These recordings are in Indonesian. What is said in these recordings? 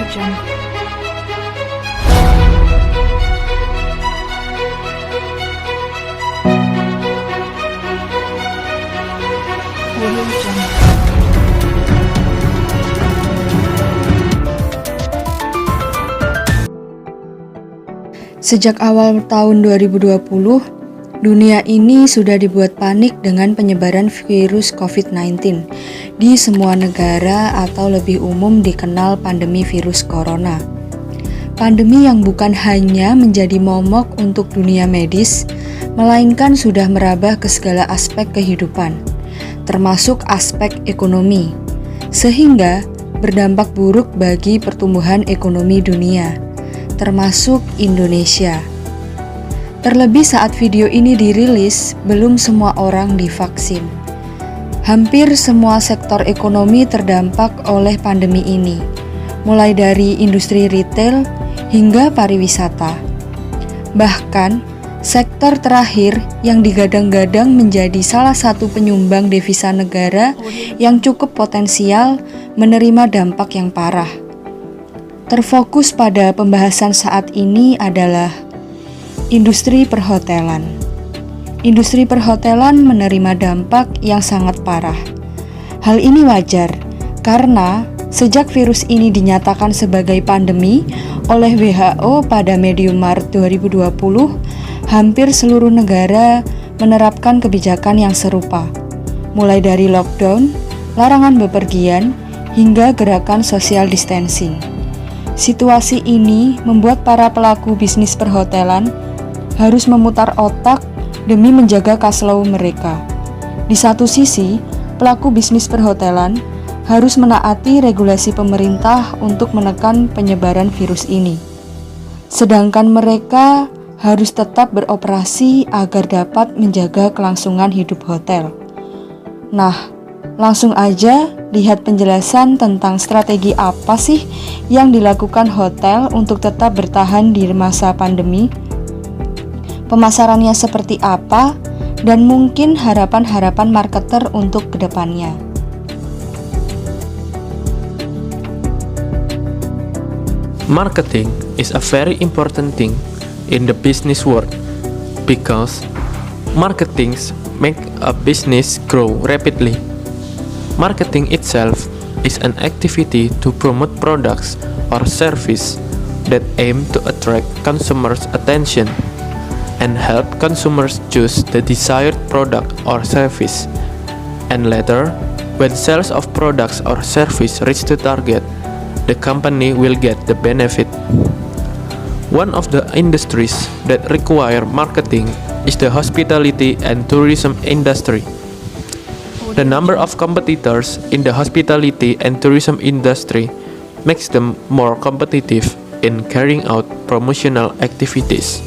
Jungle. Audio Jungle. Sejak awal tahun 2020, dunia ini sudah dibuat panik dengan penyebaran virus COVID-19 di semua negara atau lebih umum dikenal pandemi virus corona. Pandemi yang bukan hanya menjadi momok untuk dunia medis, melainkan sudah merambah ke segala aspek kehidupan, termasuk aspek ekonomi, sehingga berdampak buruk bagi pertumbuhan ekonomi dunia, termasuk Indonesia. Terlebih saat video ini dirilis, belum semua orang divaksin. Hampir semua sektor ekonomi terdampak oleh pandemi ini, mulai dari industri retail hingga pariwisata. Bahkan, sektor terakhir yang digadang-gadang menjadi salah satu penyumbang devisa negara yang cukup potensial menerima dampak yang parah. Terfokus pada pembahasan saat ini adalah industri perhotelan. Industri perhotelan menerima dampak yang sangat parah. Hal ini wajar karena sejak virus ini dinyatakan sebagai pandemi oleh WHO pada medium Maret 2020, hampir seluruh negara menerapkan kebijakan yang serupa, mulai dari lockdown, larangan bepergian, hingga gerakan social distancing. Situasi ini membuat para pelaku bisnis perhotelan harus memutar otak demi menjaga cash flow mereka. Di satu sisi, pelaku bisnis perhotelan harus menaati regulasi pemerintah untuk menekan penyebaran virus ini. Sedangkan mereka harus tetap beroperasi agar dapat menjaga kelangsungan hidup hotel. Nah, langsung aja lihat penjelasan tentang strategi apa sih yang dilakukan hotel untuk tetap bertahan di masa pandemi. Pemasarannya seperti apa, dan mungkin harapan-harapan marketer untuk kedepannya. Marketing is a very important thing in the business world because marketing make a business grow rapidly. Marketing itself is an activity to promote products or service that aim to attract consumers' attention and help consumers choose the desired product or service. And later, when sales of products or service reach the target, the company will get the benefit. One of the industries that require marketing is the hospitality and tourism industry. The number of competitors in the hospitality and tourism industry makes them more competitive in carrying out promotional activities.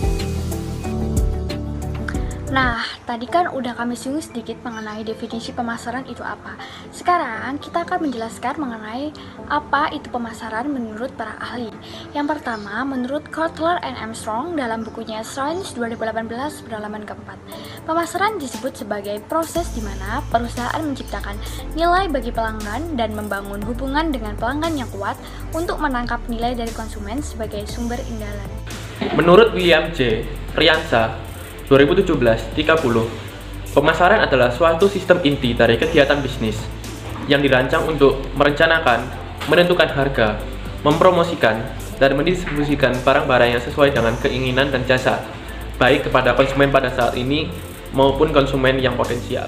Nah, tadi kan udah kami singgung sedikit mengenai definisi pemasaran itu apa. Sekarang kita akan menjelaskan mengenai apa itu pemasaran menurut para ahli. Yang pertama, menurut Kotler and Armstrong dalam bukunya Science 2018 berhalaman keempat, pemasaran disebut sebagai proses di mana perusahaan menciptakan nilai bagi pelanggan dan membangun hubungan dengan pelanggan yang kuat untuk menangkap nilai dari konsumen sebagai sumber imbalan. Menurut William J. Riansa 2017-30, pemasaran adalah suatu sistem inti dari kegiatan bisnis yang dirancang untuk merencanakan, menentukan harga, mempromosikan, dan mendistribusikan barang-barang yang sesuai dengan keinginan dan jasa, baik kepada konsumen pada saat ini maupun konsumen yang potensial.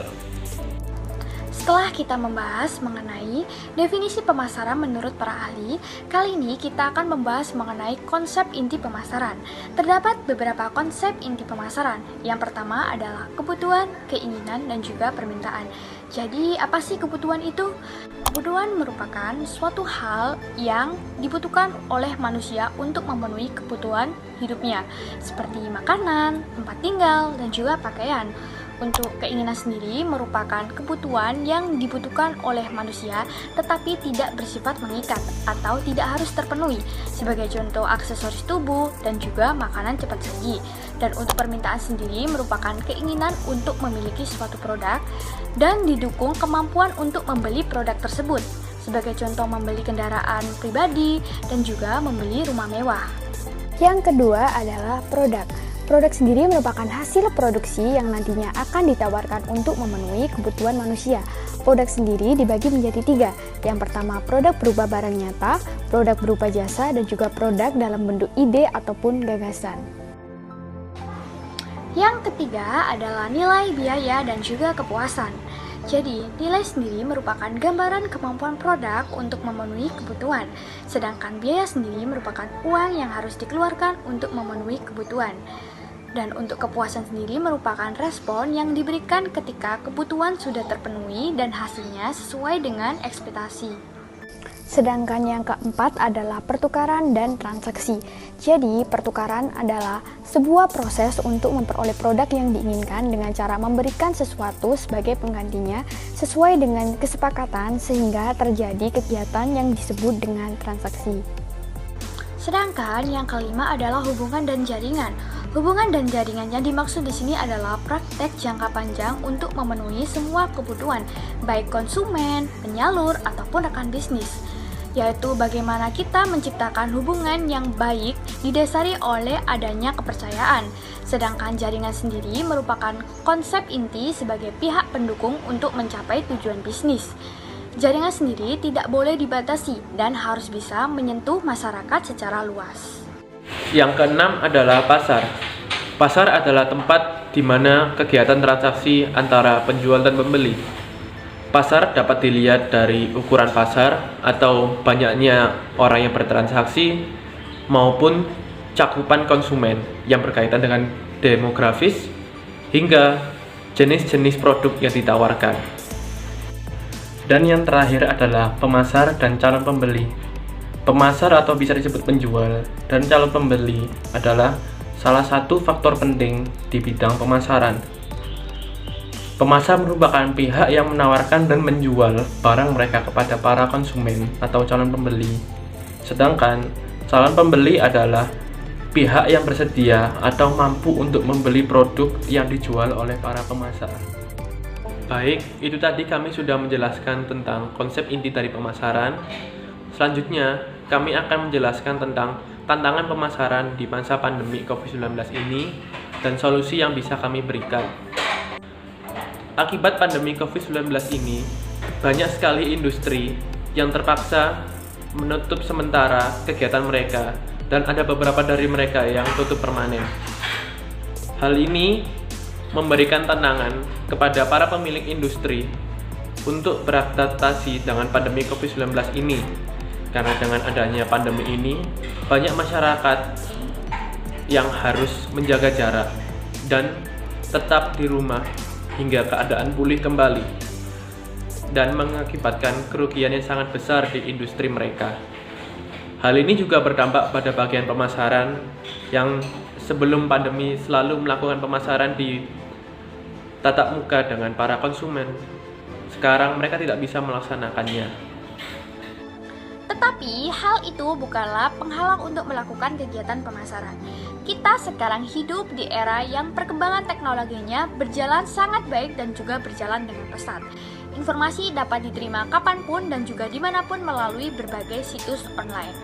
Setelah kita membahas mengenai definisi pemasaran menurut para ahli, kali ini kita akan membahas mengenai konsep inti pemasaran. Terdapat beberapa konsep inti pemasaran. Yang pertama adalah kebutuhan, keinginan, dan juga permintaan. Jadi, apa sih kebutuhan itu? Kebutuhan merupakan suatu hal yang dibutuhkan oleh manusia untuk memenuhi kebutuhan hidupnya, seperti makanan, tempat tinggal, dan juga pakaian. Untuk keinginan sendiri merupakan kebutuhan yang dibutuhkan oleh manusia tetapi tidak bersifat mengikat atau tidak harus terpenuhi, sebagai contoh aksesoris tubuh dan juga makanan cepat saji. Dan untuk permintaan sendiri merupakan keinginan untuk memiliki suatu produk dan didukung kemampuan untuk membeli produk tersebut, sebagai contoh membeli kendaraan pribadi dan juga membeli rumah mewah. Yang kedua adalah produk. Produk sendiri merupakan hasil produksi yang nantinya akan ditawarkan untuk memenuhi kebutuhan manusia. Produk sendiri dibagi menjadi 3. Yang pertama, produk berupa barang nyata, produk berupa jasa, dan juga produk dalam bentuk ide ataupun gagasan. Yang ketiga adalah nilai, biaya, dan juga kepuasan. Jadi, nilai sendiri merupakan gambaran kemampuan produk untuk memenuhi kebutuhan, sedangkan biaya sendiri merupakan uang yang harus dikeluarkan untuk memenuhi kebutuhan. Dan untuk kepuasan sendiri merupakan respon yang diberikan ketika kebutuhan sudah terpenuhi dan hasilnya sesuai dengan ekspektasi. Sedangkan yang keempat adalah pertukaran dan transaksi. Jadi, pertukaran adalah sebuah proses untuk memperoleh produk yang diinginkan dengan cara memberikan sesuatu sebagai penggantinya sesuai dengan kesepakatan sehingga terjadi kegiatan yang disebut dengan transaksi. Sedangkan yang kelima adalah hubungan dan jaringan. Hubungan dan jaringan yang dimaksud di sini adalah praktek jangka panjang untuk memenuhi semua kebutuhan, baik konsumen, penyalur, ataupun rekan bisnis, yaitu bagaimana kita menciptakan hubungan yang baik didasari oleh adanya kepercayaan. Sedangkan jaringan sendiri merupakan konsep inti sebagai pihak pendukung untuk mencapai tujuan bisnis. Jaringan sendiri tidak boleh dibatasi dan harus bisa menyentuh masyarakat secara luas. Yang keenam adalah pasar. Pasar adalah tempat di mana kegiatan transaksi antara penjual dan pembeli. Pasar dapat dilihat dari ukuran pasar atau banyaknya orang yang bertransaksi maupun cakupan konsumen yang berkaitan dengan demografis hingga jenis-jenis produk yang ditawarkan. Dan yang terakhir adalah pemasar dan calon pembeli. Pemasar atau bisa disebut penjual dan calon pembeli adalah salah satu faktor penting di bidang pemasaran. Pemasar merupakan pihak yang menawarkan dan menjual barang mereka kepada para konsumen atau calon pembeli. Sedangkan calon pembeli adalah pihak yang bersedia atau mampu untuk membeli produk yang dijual oleh para pemasar. Baik, itu tadi kami sudah menjelaskan tentang konsep inti dari pemasaran. Selanjutnya, kami akan menjelaskan tentang tantangan pemasaran di masa pandemi COVID-19 ini dan solusi yang bisa kami berikan. Akibat pandemi COVID-19 ini, banyak sekali industri yang terpaksa menutup sementara kegiatan mereka dan ada beberapa dari mereka yang tutup permanen. Hal ini memberikan tantangan kepada para pemilik industri untuk beradaptasi dengan pandemi COVID-19 ini. Karena dengan adanya pandemi ini, banyak masyarakat yang harus menjaga jarak dan tetap di rumah hingga keadaan pulih kembali dan mengakibatkan kerugian yang sangat besar di industri mereka. Hal ini juga berdampak pada bagian pemasaran yang sebelum pandemi selalu melakukan pemasaran di tatap muka dengan para konsumen. Sekarang mereka tidak bisa melaksanakannya. Tetapi hal itu bukanlah penghalang untuk melakukan kegiatan pemasaran. Kita sekarang hidup di era yang perkembangan teknologinya berjalan sangat baik dan juga berjalan dengan pesat. Informasi dapat diterima kapanpun dan juga dimanapun melalui berbagai situs online.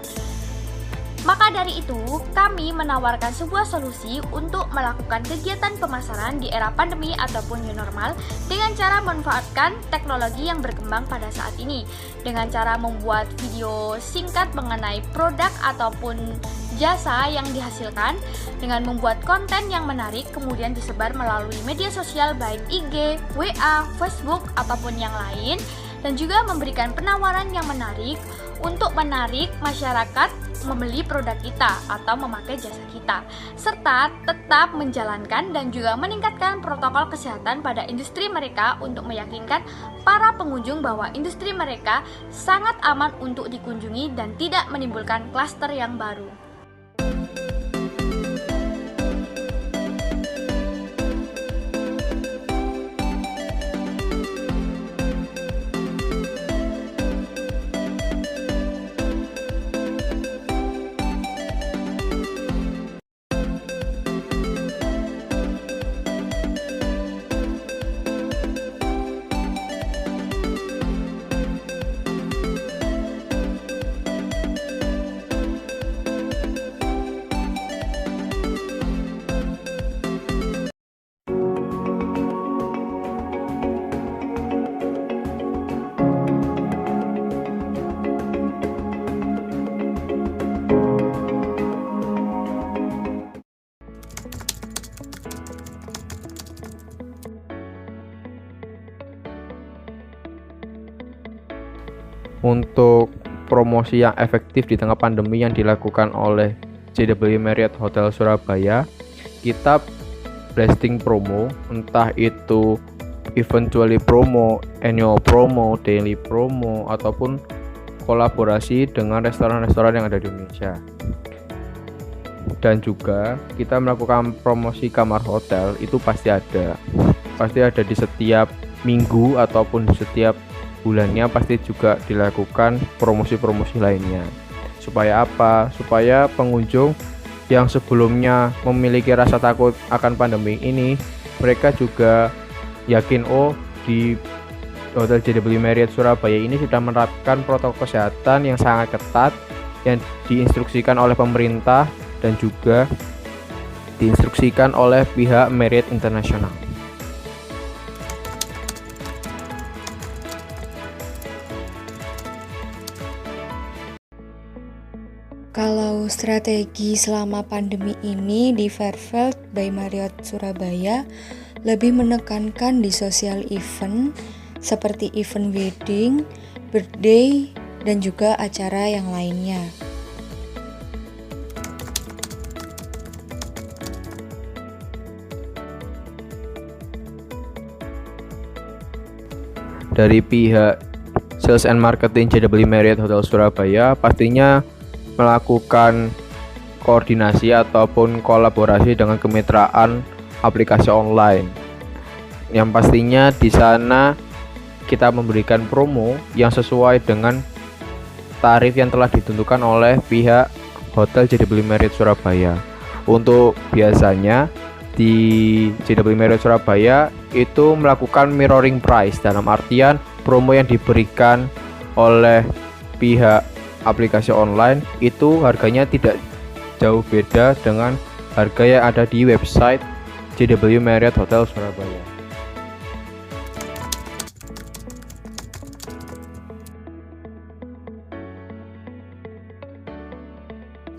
Maka dari itu, kami menawarkan sebuah solusi untuk melakukan kegiatan pemasaran di era pandemi ataupun new normal dengan cara memanfaatkan teknologi yang berkembang pada saat ini. Dengan cara membuat video singkat mengenai produk ataupun jasa yang dihasilkan, dengan membuat konten yang menarik kemudian disebar melalui media sosial baik IG, WA, Facebook, ataupun yang lain, dan juga memberikan penawaran yang menarik untuk menarik masyarakat membeli produk kita atau memakai jasa kita, serta tetap menjalankan dan juga meningkatkan protokol kesehatan pada industri mereka untuk meyakinkan para pengunjung bahwa industri mereka sangat aman untuk dikunjungi dan tidak menimbulkan klaster yang baru. untuk promosi yang efektif di tengah pandemi yang dilakukan oleh JW Marriott Hotel Surabaya, kita blasting promo, entah itu eventually promo, annual promo, daily promo, ataupun kolaborasi dengan restoran-restoran yang ada di Indonesia. Dan juga kita melakukan promosi kamar hotel itu pasti ada di setiap minggu ataupun di setiap bulannya, pasti juga dilakukan promosi-promosi lainnya. Supaya apa? Supaya pengunjung yang sebelumnya memiliki rasa takut akan pandemi ini, mereka juga yakin, oh, di Hotel JW Marriott Surabaya ini sudah menerapkan protokol kesehatan yang sangat ketat yang diinstruksikan oleh pemerintah dan juga diinstruksikan oleh pihak Marriott International. Kalau strategi selama pandemi ini di Fairfield by Marriott Surabaya lebih menekankan di social event seperti event wedding, birthday, dan juga acara yang lainnya. Dari pihak Sales and Marketing JW Marriott Hotel Surabaya pastinya melakukan koordinasi ataupun kolaborasi dengan kemitraan aplikasi online. Yang pastinya di sana kita memberikan promo yang sesuai dengan tarif yang telah ditentukan oleh pihak Hotel JW Marriott Surabaya. Untuk biasanya di JW Marriott Surabaya itu melakukan mirroring price, dalam artian promo yang diberikan oleh pihak aplikasi online itu harganya tidak jauh beda dengan harga yang ada di website JW Marriott Hotel Surabaya.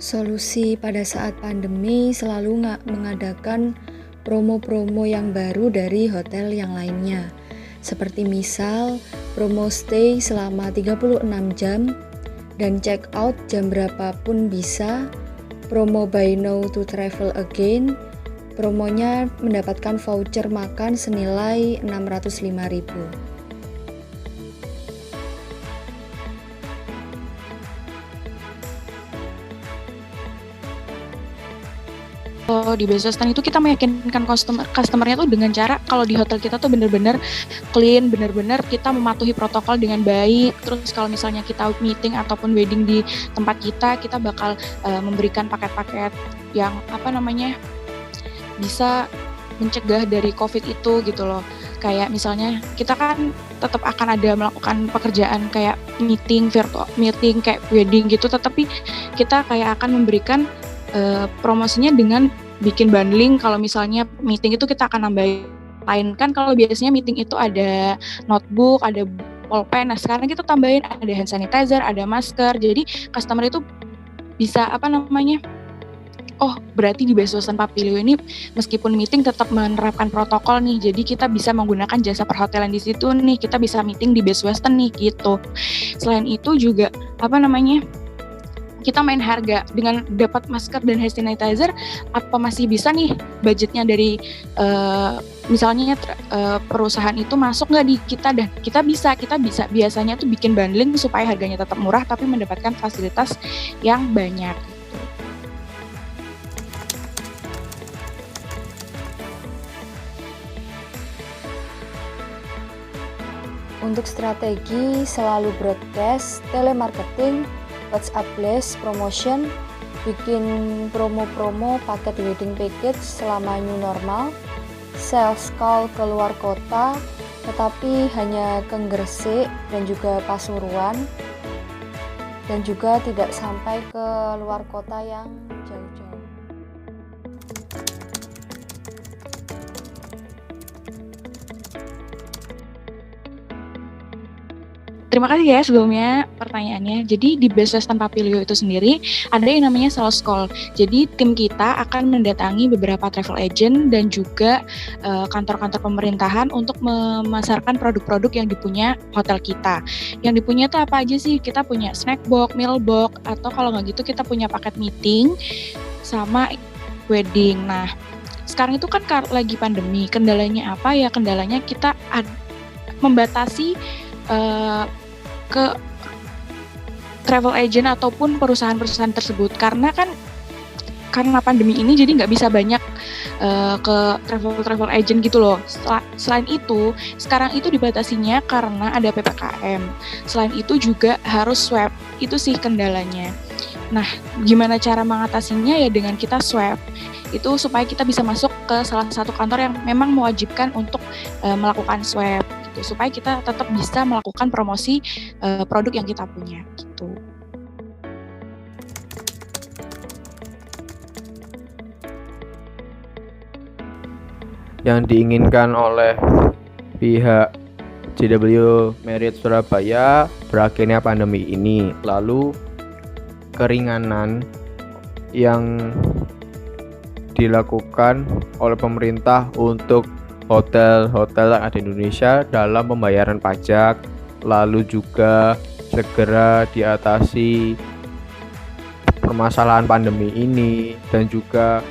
Solusi pada saat pandemi selalu mengadakan promo-promo yang baru dari hotel yang lainnya. Seperti misal promo stay selama 36 jam dan check out jam berapapun bisa, promo buy now to travel again, promonya mendapatkan voucher makan senilai 605.000. Kalau di Best Western itu kita meyakinkan customernya tuh dengan cara kalau di hotel kita tuh bener-bener clean, bener-bener kita mematuhi protokol dengan baik. Terus kalau misalnya kita meeting ataupun wedding di tempat kita bakal memberikan paket-paket yang bisa mencegah dari COVID itu gitu loh. Kayak misalnya kita kan tetap akan ada melakukan pekerjaan kayak meeting, virtual meeting kayak wedding gitu, tetapi kita kayak akan memberikan promosinya dengan bikin bundling. Kalau misalnya meeting itu kita akan nambahin, lain kan kalau biasanya meeting itu ada notebook, ada pulpen. Nah sekarang kita tambahin ada hand sanitizer, ada masker. Jadi customer itu bisa oh berarti di Best Western Pavilion ini meskipun meeting tetap menerapkan protokol nih. Jadi kita bisa menggunakan jasa perhotelan di situ nih. Kita bisa meeting di Best Western nih gitu. Selain itu juga kita main harga dengan dapat masker dan hand sanitizer, apa masih bisa nih budgetnya dari misalnya perusahaan itu masuk nggak di kita, dan kita bisa biasanya tuh bikin bundling supaya harganya tetap murah tapi mendapatkan fasilitas yang banyak. Untuk strategi selalu broadcast, telemarketing, WhatsApp blast, promotion, bikin promo-promo paket wedding package selama new normal, sales call ke luar kota, tetapi hanya ke Gresik dan juga Pasuruan, dan juga tidak sampai ke luar kota yang jauh-jauh. Terima kasih ya sebelumnya pertanyaannya. Jadi di Business Tanpa Pilio itu sendiri ada yang namanya sales call. Jadi tim kita akan mendatangi beberapa travel agent dan juga kantor-kantor pemerintahan untuk memasarkan produk-produk yang dipunya hotel kita. Yang dipunya itu apa aja sih? Kita punya snack box, meal box, atau kalau nggak gitu kita punya paket meeting sama wedding. Nah, sekarang itu kan lagi pandemi. Kendalanya apa ya? Kendalanya kita membatasi ke travel agent ataupun perusahaan-perusahaan tersebut karena pandemi ini jadi nggak bisa banyak ke travel agent gitu loh. Selain itu sekarang itu dibatasinya karena ada PPKM. Selain itu juga harus swab, itu sih kendalanya. Nah, gimana cara mengatasinya ya dengan kita swab itu supaya kita bisa masuk ke salah satu kantor yang memang mewajibkan untuk melakukan swab gitu, supaya kita tetap bisa melakukan promosi produk yang kita punya gitu. Yang diinginkan oleh pihak JW Marriott Surabaya berakhirnya pandemi ini, lalu keringanan yang dilakukan oleh pemerintah untuk hotel-hotel yang ada di Indonesia dalam pembayaran pajak, lalu juga segera diatasi permasalahan pandemi ini, dan juga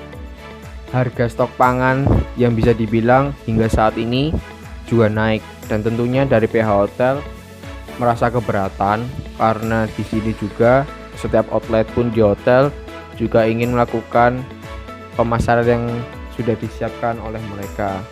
harga stok pangan yang bisa dibilang hingga saat ini juga naik, dan tentunya dari pihak hotel merasa keberatan karena di sini juga setiap outlet pun di hotel juga ingin melakukan pemasaran yang sudah disiapkan oleh mereka.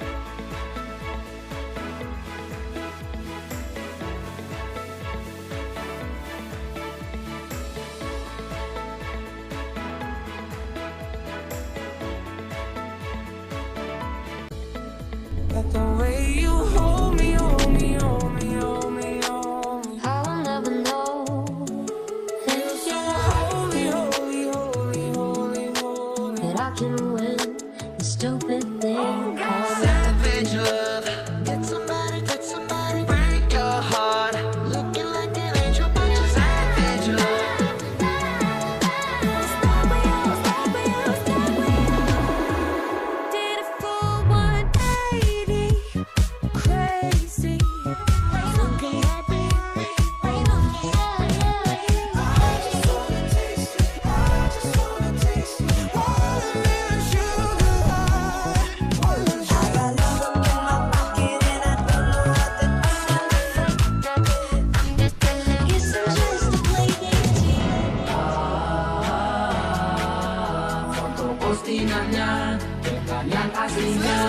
Postingannya dengan yang aslinya.